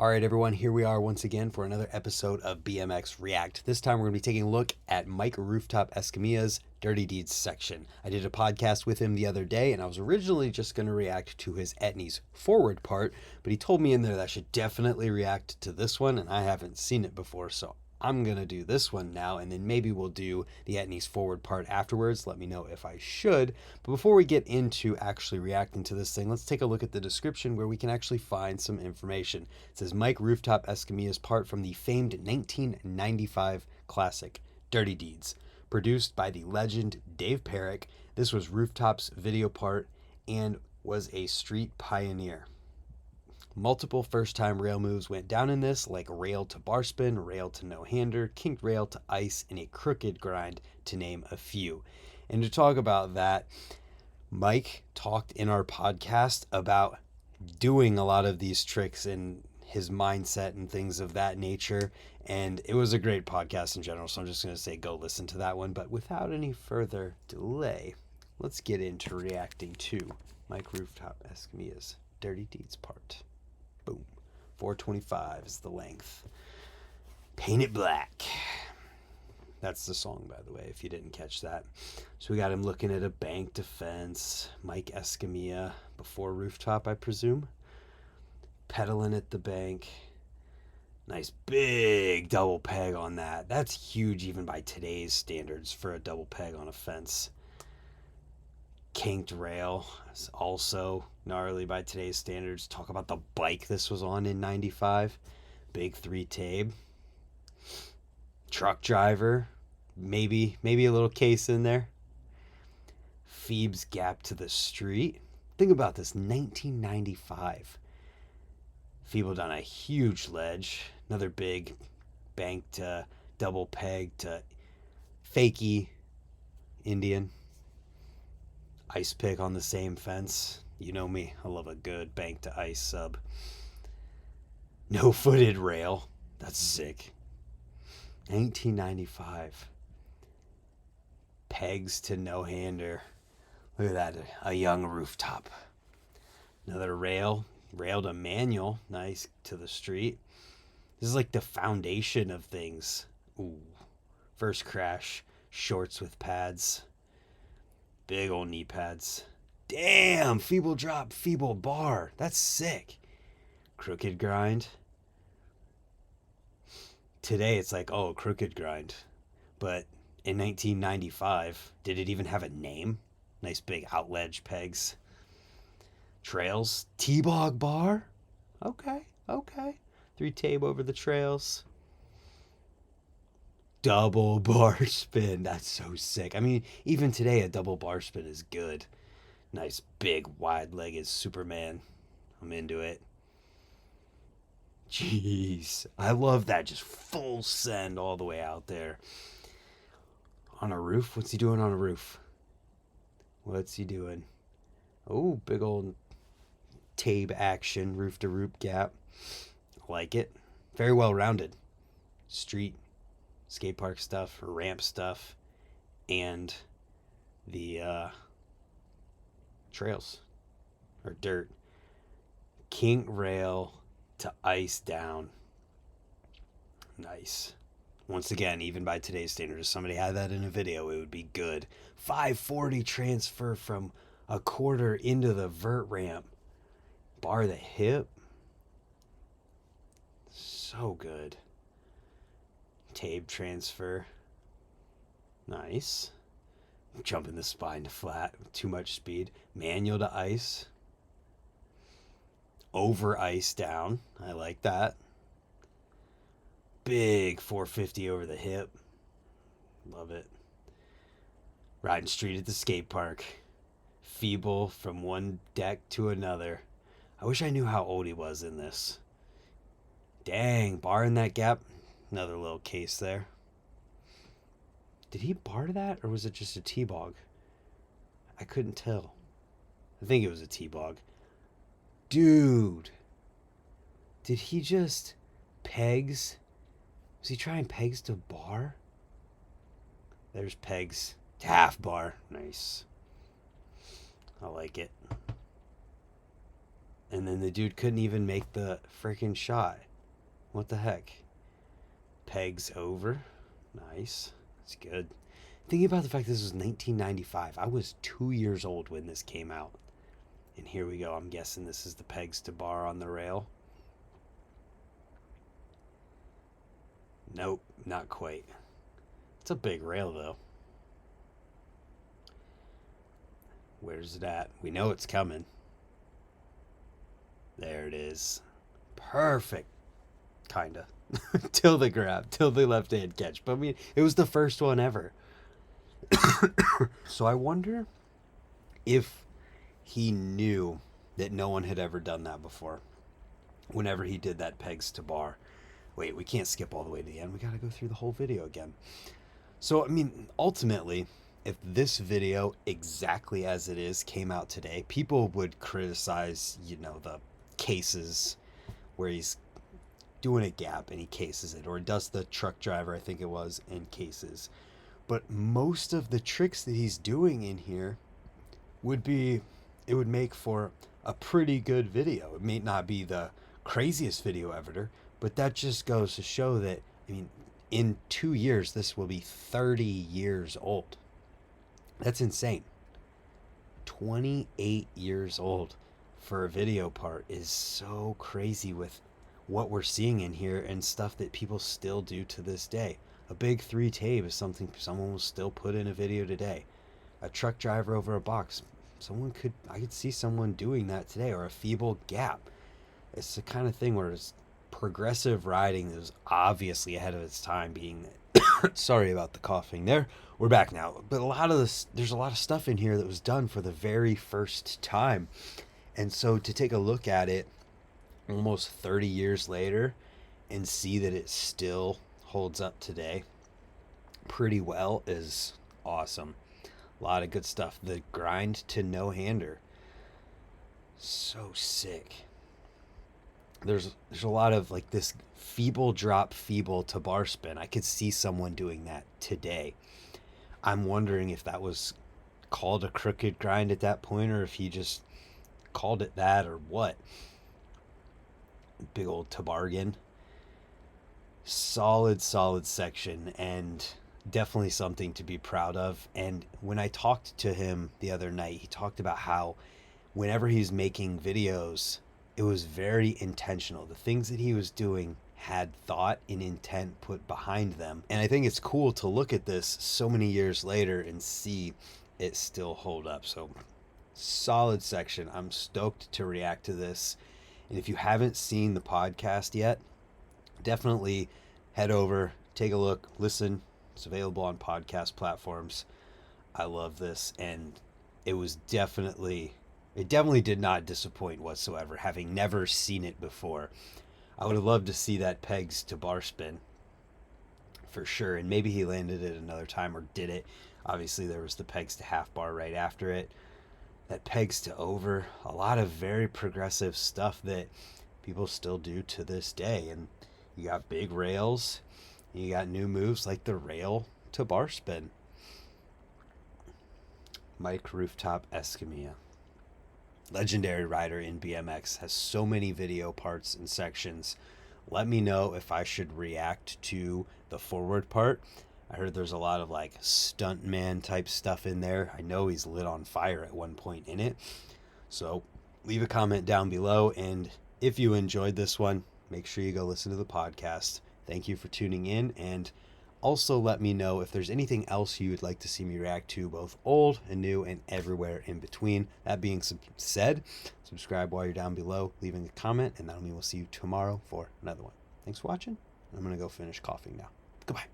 All right, everyone, here we are once again for another episode of BMX React. This time we're going to be taking a look at Mike Rooftop Escamilla's Dirty Deeds section. I did a podcast with him the other day, and I was originally just going to react to his Etnies forward part, but he told me in there that I should definitely react to this one, and I haven't seen it before, so I'm going to do this one now, and then maybe we'll do the Etnies forward part afterwards. Let me know if I should. But before we get into actually reacting to this thing, let's take a look at the description where we can actually find some information. It says Mike Rooftop Escamilla's part from the famed 1995 classic, Dirty Deeds. Produced by the legend Dave Parrick, this was Rooftop's video part and was a street pioneer. Multiple first-time rail moves went down in this, like rail to bar spin, rail to no-hander, kinked rail to ice, and a crooked grind, to name a few. And to talk about that, Mike talked in our podcast about doing a lot of these tricks and his mindset and things of that nature. And it was a great podcast in general, so I'm just going to say go listen to that one. But without any further delay, let's get into reacting to Mike Rooftop Escamilla's Dirty Deeds part. Boom. 425 is the length. Paint It Black. That's the song, by the way, if you didn't catch that. So we got him looking at a bank defense. Mike Escamilla before Rooftop, I presume. Pedaling at the bank. Nice big double peg on that. That's huge even by today's standards for a double peg on a fence. Kinked rail is also gnarly by today's standards. Talk about the bike this was on in 95. Big 3 tabe. Truck driver. Maybe a little case in there. Phoebe's gap to the street. Think about this, 1995. Phoebe on a huge ledge. Another big bank to double peg to fakey Indian. Ice pick on the same fence. You know me, I love a good bank to ice sub. No footed rail. That's sick. 1995. Pegs to no hander. Look at that, a young Rooftop. Another rail to manual. Nice to the street. This is like the foundation of things. Ooh. First crash. Shorts with pads. Big old knee pads. Damn! Feeble drop, feeble bar. That's sick. Crooked grind. Today it's like, oh, crooked grind. But in 1995, did it even have a name? Nice big outledge pegs. Trails. T-bog bar? Okay. 3 tabe over the trails. Double bar spin. That's so sick. I mean, even today, a double bar spin is good. Nice, big, wide-legged Superman. I'm into it. Jeez. I love that. Just full send all the way out there. On a roof? What's he doing on a roof? What's he doing? Oh, big old tabe action, roof-to-roof gap. Like it. Very well-rounded. Street, skate park stuff, ramp stuff, and the trails or dirt. Kink rail to ice down. Nice. Once again, even by today's standards, if somebody had that in a video, it would be good. 540 transfer from a quarter into the vert ramp. Bar the hip. So good. Tabe transfer. Nice. Jumping the spine to flat with too much speed. Manual to ice. Over ice down. I like that. Big 450 over the hip. Love it. Riding street at the skate park. Feeble from one deck to another. I wish I knew how old he was in this. Dang, bar in that gap. Another little case there. Did he bar that, or was it just a T-bog? I couldn't tell. I think it was a T-bog. Dude. Did he just pegs? Was he trying pegs to bar? There's pegs to half bar. Nice. I like it. And then the dude couldn't even make the freaking shot. What the heck? Pegs over. Nice. That's good. Thinking about the fact this was 1995. I was 2 years old when this came out. And here we go. I'm guessing this is the pegs to bar on the rail. Nope, not quite. It's a big rail, though. Where's it at? We know it's coming. There it is. Perfect. Kinda. Till the grab, till the left-hand catch. But I mean, it was the first one ever. So I wonder if he knew that no one had ever done that before. Whenever he did that pegs to bar. Wait, we can't skip all the way to the end. We gotta go through the whole video again. So, I mean, ultimately, if this video, exactly as it is, came out today, people would criticize, the cases where he's doing a gap and he cases it, or does the truck driver, I think it was, in cases. But most of the tricks that he's doing in here would make for a pretty good video. It may not be the craziest video ever, but that just goes to show that, I mean, in 2 years, this will be 30 years old. That's insane. 28 years old for a video part is so crazy with what we're seeing in here and stuff that people still do to this day. A big 3 tape is something someone will still put in a video today. A truck driver over a box, I could see someone doing that today, or a feeble gap. It's the kind of thing where it's progressive riding that was obviously ahead of its time, being sorry about the coughing there. We're back now. But there's a lot of stuff in here that was done for the very first time. And so to take a look at it almost 30 years later and see that it still holds up today pretty well is awesome. A lot of good stuff. The grind to no-hander. So sick. There's a lot of like this feeble drop, feeble to bar spin. I could see someone doing that today. I'm wondering if that was called a crooked grind at that point, or if he just called it that, or what. Big old toboggan. Solid section, and definitely something to be proud of. And when I talked to him the other night, he talked about how whenever he's making videos, it was very intentional. The things that he was doing had thought and intent put behind them. And I think it's cool to look at this so many years later and see it still hold up. So solid section. I'm stoked to react to this. And if you haven't seen the podcast yet, definitely head over, take a look, listen. It's available on podcast platforms. I love this, and it definitely did not disappoint whatsoever, having never seen it before. I would have loved to see that pegs to bar spin for sure, and maybe he landed it another time or did it. Obviously, there was the pegs to half bar right after it. That pegs to over, a lot of very progressive stuff that people still do to this day. And you got big rails, you got new moves like the rail to bar spin. Mike Rooftop Escamilla. Legendary rider in BMX, has so many video parts and sections. Let me know if I should react to the forward part. I heard there's a lot of like stuntman type stuff in there. I know he's lit on fire at one point in it. So leave a comment down below, and if you enjoyed this one, make sure you go listen to the podcast. Thank you for tuning in, and also let me know if there's anything else you would like to see me react to, both old and new and everywhere in between. That being said, subscribe while you're down below, leaving a comment, and that'll mean we'll see you tomorrow for another one. Thanks for watching. I'm going to go finish coughing now. Goodbye.